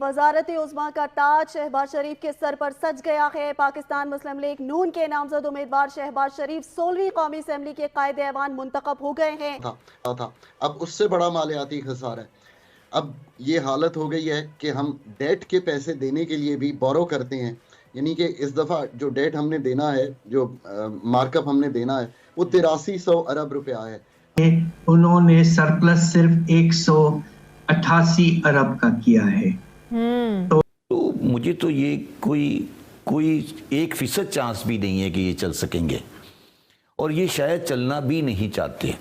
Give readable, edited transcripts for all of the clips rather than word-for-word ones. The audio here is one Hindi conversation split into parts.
वजारत उज़्मा का ताज शहबाज शरीफ के सर पर सज गया है। पाकिस्तान मुस्लिम लीग नून के नामजद उम्मीदवार शहबाज शरीफ 16वीं कौमी असम्बली के कायद ऐवान मुंतखब हो गए हैं। था अब उससे बड़ा मालियाती खसारा है। अब ये हालत हो गई है कि हम डेट के पैसे देने के लिए भी बोरो करते हैं, यानी कि इस दफ़ा जो डेट हमने देना है, जो मार्कअप हमने देना है, वो 8300 अरब रुपया है। उन्होंने सरप्लस सिर्फ 188 अरब का किया है। तो मुझे तो ये कोई 1% चांस भी नहीं है कि ये चल सकेंगे, और ये शायद चलना भी नहीं चाहते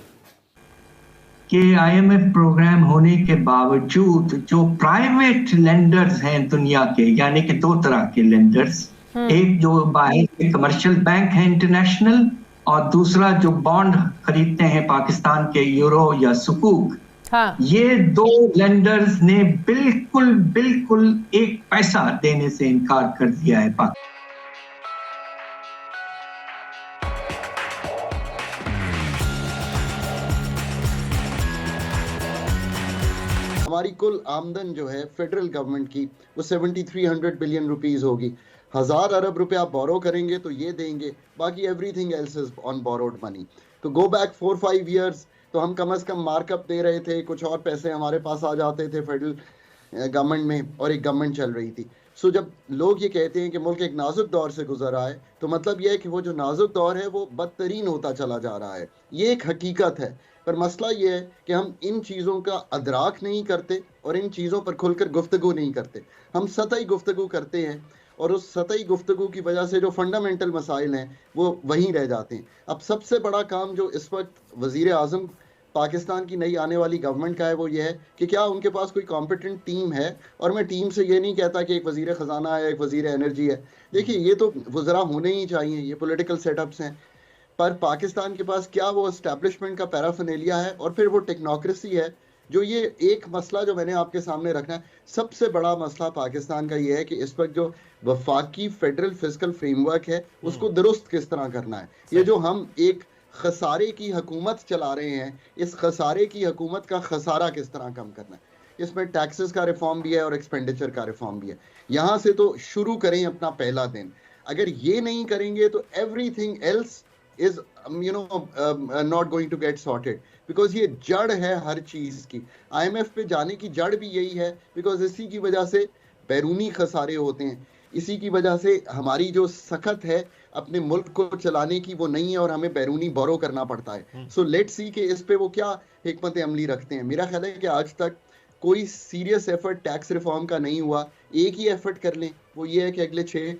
कि IMF प्रोग्राम होने के बावजूद जो प्राइवेट लेंडर्स हैं दुनिया के, यानी कि दो तरह के लेंडर्स, एक जो बाहर के कमर्शियल बैंक है इंटरनेशनल, और दूसरा जो बॉन्ड खरीदते हैं पाकिस्तान के यूरो या सुकूक, हाँ। ये दो लेंडर्स ने बिल्कुल 1 पैसा देने से इनकार कर दिया है। हमारी कुल आमदन जो है फेडरल गवर्नमेंट की वो 7300 बिलियन रुपीस होगी। 1000 अरब रुपया बोरो करेंगे तो ये देंगे, बाकी everything else is on borrowed money. तो गो बैक 4-5 इयर्स तो हम कम से कम मार्कअप दे रहे थे, कुछ और पैसे हमारे पास आ जाते थे फेडरल गवर्नमेंट में, और एक गवर्नमेंट चल रही थी। सो जब लोग ये कहते हैं कि मुल्क एक नाजुक दौर से गुजर रहा है, तो मतलब ये है कि वो जो नाजुक दौर है वो बदतरीन होता चला जा रहा है। ये एक हकीकत है, पर मसला ये है कि हम इन चीज़ों का अदराक नहीं करते और इन चीज़ों पर खुलकर गुफ्तगू नहीं करते। हम सतही गुफ्तगू करते हैं, और उस सतही गुफ्तगू की वजह से जो फंडामेंटल मसाइल हैं वो वहीं रह जाते हैं। अब सबसे बड़ा काम जो इस वक्त वज़ीर आज़म पाकिस्तान की नई आने वाली गवर्नमेंट का है वो ये है कि क्या उनके पास कोई कॉम्पिटेंट टीम है। और मैं टीम से ये नहीं कहता कि एक वज़ीर ख़जाना है, एक वज़ीर एनर्जी है। देखिए, ये तो वज़रा होने ही चाहिए, ये पॉलिटिकल सेटअप्स हैं, पर पाकिस्तान के पास क्या वो एस्टैब्लिशमेंट का पैराफिनेलिया है और फिर वो टेक्नोक्रेसी है। जो ये एक मसला जो मैंने आपके सामने रखना है, सबसे बड़ा मसला पाकिस्तान का ये है कि इस वक्त जो वफाकी फेडरल फिस्कल फ्रेमवर्क है उसको दुरुस्त किस तरह करना है। ये जो हम एक खसारे की हुकूमत चला रहे हैं, इस खसारे की हुकूमत का खसारा किस तरह कम करना है। इसमें टैक्सेस का रिफॉर्म भी है और एक्सपेंडिचर का रिफॉर्म भी है। यहाँ से तो शुरू करें अपना पहला दिन। अगर ये नहीं करेंगे तो everything else is not going to get sorted, because ये जड़ है हर चीज की। IMF पे जाने की जड़ भी यही है, because इसी की वजह से बैरूनी खसारे होते हैं, इसी की वजह से हमारी जो सख्त है अपने मुल्क को चलाने की वो नहीं है और हमें बैरूनी बोरो करना पड़ता है। सो लेट्स सी कि इस पे वो क्या हिकमत अमली रखते हैं। मेरा ख्याल है कि आज तक कोई सीरियस एफर्ट टैक्स रिफॉर्म का नहीं हुआ। एक ही एफर्ट कर लें, वो ये है कि अगले 6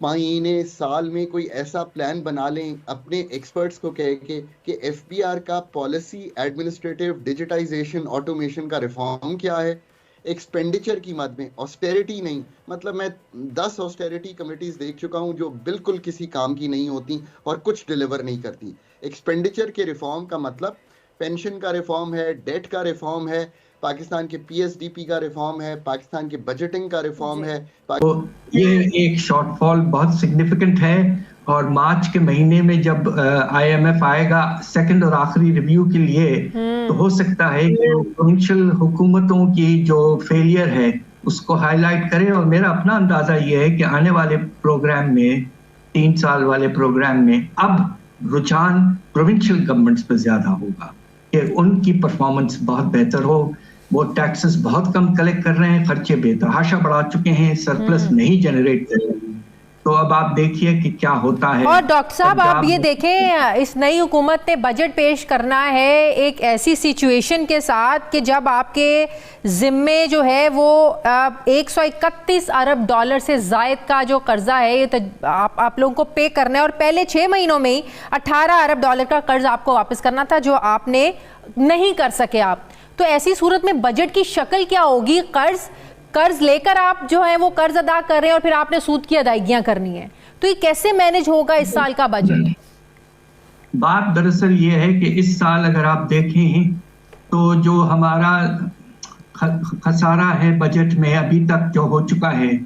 महीने साल में कोई ऐसा प्लान बना लें अपने एक्सपर्ट्स को कह के कि FBR का पॉलिसी एडमिनिस्ट्रेटिव डिजिटाइजेशन ऑटोमेशन का रिफॉर्म क्या है। एक्सपेंडिचर की मद में ऑस्टेरिटी नहीं, मतलब मैं 10 ऑस्टेरिटी कमिटीज देख चुका हूं जो बिल्कुल किसी काम की नहीं होती और कुछ डिलीवर नहीं करती। एक्सपेंडिचर के रिफॉर्म का मतलब पेंशन का रिफॉर्म है, डेट का रिफॉर्म है, पाकिस्तान के PSDP का रिफॉर्म है, पाकिस्तान के बजटिंग का रिफॉर्म है। तो ये एक शॉर्टफॉल बहुत सिग्निफिकेंट है, और मार्च के महीने में जब IMF आएगा सेकंड और आखिरी रिव्यू के लिए, तो हो सकता है कि प्रोविंशियल हुकूमतों की जो फेलियर है उसको हाईलाइट करें। और मेरा अपना अंदाजा ये है कि आने वाले प्रोग्राम में, 3 साल वाले प्रोग्राम में, अब रुझान प्रोविंशियल गवर्नमेंट्स पर ज्यादा होगा कि उनकी परफॉर्मेंस बहुत बेहतर हो। वो टैक्सेस बहुत कम कलेक्ट कर रहे हैं, खर्चे बेतहाशा बढ़ा चुके हैं, सरप्लस नहीं जनरेट कर रहे हैं। तो अब आप देखिए कि क्या होता है। और डॉक्टर साहब आप ये देखें, इस नई हुकूमत ने बजट पेश करना है एक ऐसी सिचुएशन के साथ कि जब आपके जिम्मे जो है वो 131 अरब डॉलर से जायद का जो कर्जा है ये तो आप लोगों को पे करना है, और पहले 6 महीनों में ही 18 अरब डॉलर का कर्ज आपको वापस करना था जो आपने नहीं कर सके आप। तो ऐसी सूरत में बजट की शक्ल क्या होगी? कर्ज लेकर आप जो है वो कर्ज अदा कर रहे हैं और फिर आपने सूद की अदायगियां करनी है, तो ये कैसे मैनेज होगा इस साल का बजट? बात दरअसल ये है कि इस साल अगर आप देखें तो जो हमारा खसारा है बजट में अभी तक जो हो चुका है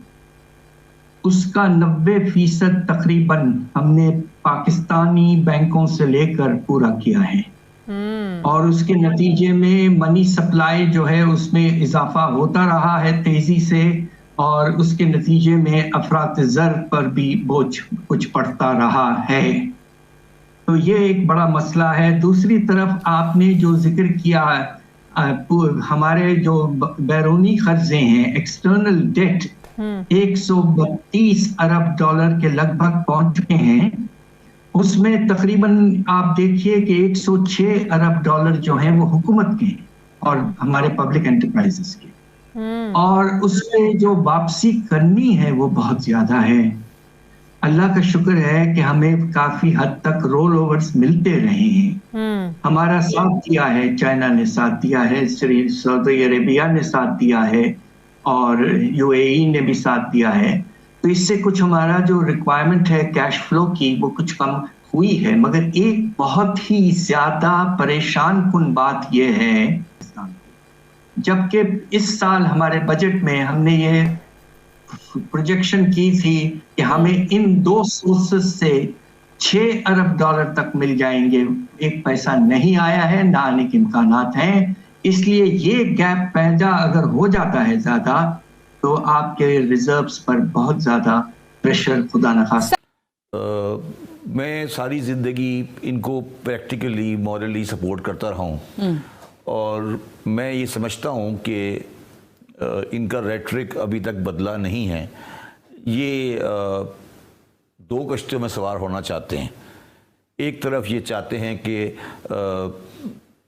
उसका 90% तकरीबन हमने पाकिस्तानी बैंकों से लेकर पूरा किया है। और उसके नतीजे में मनी सप्लाई जो है उसमें इजाफा होता रहा है तेजी से, और उसके नतीजे में अफरात-ए-ज़र पर भी बोझ कुछ पड़ता रहा है। तो ये एक बड़ा मसला है। दूसरी तरफ आपने जो जिक्र किया, हमारे जो बैरूनी खर्चे हैं, एक्सटर्नल डेट 132 अरब डॉलर के लगभग पहुंच चुके हैं। उसमें तकरीबन आप देखिए कि 106 अरब डॉलर जो हैं वो हुकूमत के और हमारे पब्लिक एंटरप्राइजेस के, और उसमें जो वापसी करनी है वो बहुत ज्यादा है। अल्लाह का शुक्र है कि हमें काफी हद तक रोल ओवर्स मिलते रहे हैं। हमारा साथ दिया है, चाइना ने साथ दिया है, सऊदी अरेबिया ने साथ दिया है, और यूएई ने भी साथ दिया है। तो इससे कुछ हमारा जो रिक्वायरमेंट है कैश फ्लो की वो कुछ कम हुई है। मगर एक बहुत ही ज्यादा परेशान कुन बात यह है, जबकि इस साल हमारे बजट में हमने ये प्रोजेक्शन की थी कि हमें इन दो सोर्सेस से 6 अरब डॉलर तक मिल जाएंगे, एक पैसा नहीं आया है, ना आने के इम्कानात हैं। इसलिए ये गैप पैदा अगर हो जाता है ज्यादा तो आपके रिजर्व्स पर बहुत ज्यादा प्रेशर खुदा न खास्ता। मैं सारी ज़िंदगी इनको प्रैक्टिकली मॉरली सपोर्ट करता रहा हूँ, और मैं ये समझता हूँ कि इनका रेटरिक अभी तक बदला नहीं है। ये दो कश्तियों में सवार होना चाहते हैं। एक तरफ ये चाहते हैं कि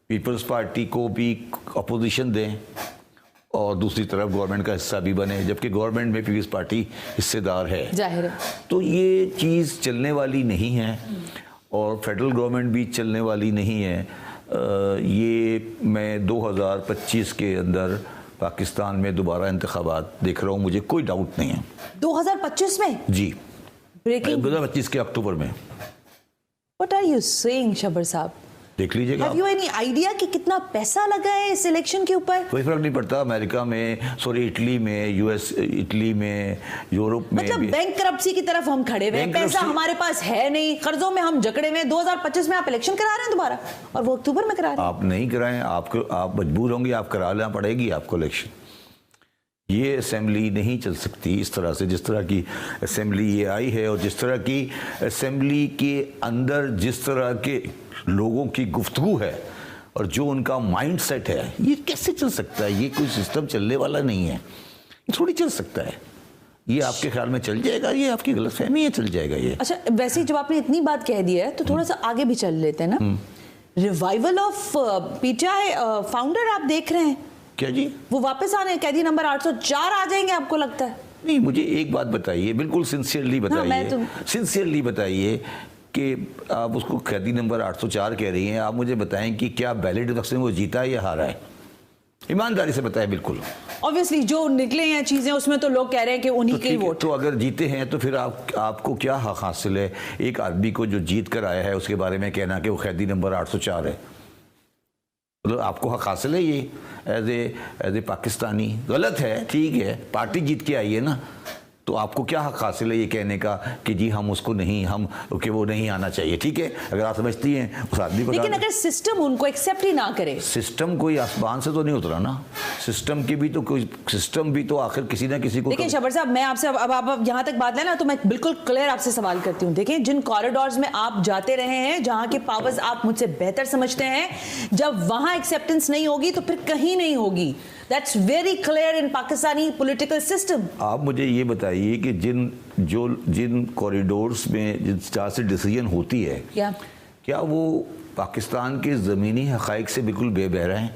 पीपल्स पार्टी को भी अपोजिशन दें, और दूसरी तरफ गवर्नमेंट का हिस्सा भी बने, जबकि गवर्नमेंट में पीपल्स पार्टी हिस्सेदार है। जाहिर है। तो ये चीज़ चलने वाली नहीं है, और फेडरल गवर्नमेंट भी चलने वाली नहीं है। ये मैं 2025 के अंदर पाकिस्तान में दोबारा इंतखाबात देख रहा हूँ, मुझे कोई डाउट नहीं है। 2025 में? जी, 2025 के अक्टूबर में। What are you saying, शबर साहब? देख लीजिएगा। Have you any idea कि कितना पैसा लगा है इस इलेक्शन के ऊपर? कोई फर्क नहीं पड़ता। अमेरिका में, सॉरी इटली में, यूएस, इटली में, यूरोप में, मतलब बैंक करप्सी की तरफ हम खड़े हुए हैं, पैसा हमारे पास है नहीं, कर्जों में हम जकड़े हुए हैं। 2025 में आप इलेक्शन करा रहे हैं दोबारा, और वो अक्टूबर में करा रहे हैं। आप नहीं कराएं, आप मजबूर होंगे, आप करा लेना पड़ेगी आपको इलेक्शन। ये असेंबली नहीं चल सकती इस तरह से, जिस तरह की असेंबली ये आई है, और जिस तरह की असेंबली के अंदर जिस तरह के लोगों की गुफ्तगू है और जो उनका माइंड सेट है, ये कैसे चल सकता है? ये कोई सिस्टम चलने वाला नहीं है, ये थोड़ी चल सकता है। ये आपके ख्याल में चल जाएगा? ये आपकी गलतफहमी है, चल जाएगा ये। अच्छा, वैसे जब आपने इतनी बात कह दी है तो थोड़ा सा आगे भी चल लेते हैं ना। रिवाइवल ऑफ पीटीआई फाउंडर आप देख रहे हैं क्या जी? वो वापस आने, कैदी नंबर 804 आ जाएंगे आपको लगता है? नहीं, मुझे एक बात बताइए, बिल्कुल सिंसियरली बताइए, सिंसियरली बताइए कि आप उसको कैदी नंबर 804 कह रही हैं, आप मुझे बताएं कि क्या बैलेट वक्त में वो जीता है या हारा है? ईमानदारी से बताएं। बिल्कुल ऑब्वियसली जो निकले हैं चीजें उसमें तो लोग कह रहे हैं कि उन्हीं के वोट। तो अगर जीते हैं तो फिर आपको क्या हक हासिल है एक आदमी को जो जीत कर आया है उसके बारे में कहना कि वो कैदी नंबर 804 है? मतलब आपको हक हासिल है ये एज ए पाकिस्तानी? गलत है, ठीक है, पार्टी जीत के आई है ना, तो आपको क्या हक हासिल है ये कहने का कि जी हम उसको नहीं, हम कि वो नहीं आना चाहिए? ठीक है, अगर आप समझती हैं उस आदमी को। लेकिन अगर सिस्टम उनको एक्सेप्ट ही ना करे। सिस्टम कोई आसमान से तो नहीं उतरा ना, सिस्टम की भी तो कोई, सिस्टम भी तो आखिर किसी ना किसी को। देखिए शबर साहब, मैं आपसे अब आप यहाँ तक बात लें ना, तो मैं बिल्कुल क्लियर आपसे सवाल करती हूँ। देखिए, जिन कॉरिडोर्स में आप जाते रहे हैं, जहाँ के पावर्स आप मुझसे बेहतर समझते हैं, जब वहाँ एक्सेप्टेंस नहीं होगी तो फिर कहीं नहीं होगी। That's very clear in Pakistani political system. आप मुझे ये बताइए कि जिन कॉरिडोर्स में जहाँ से डिसीजन होती है, क्या वो पाकिस्तान के ज़मीनी हक़ाइक़ से बिल्कुल बेबहरा हैं?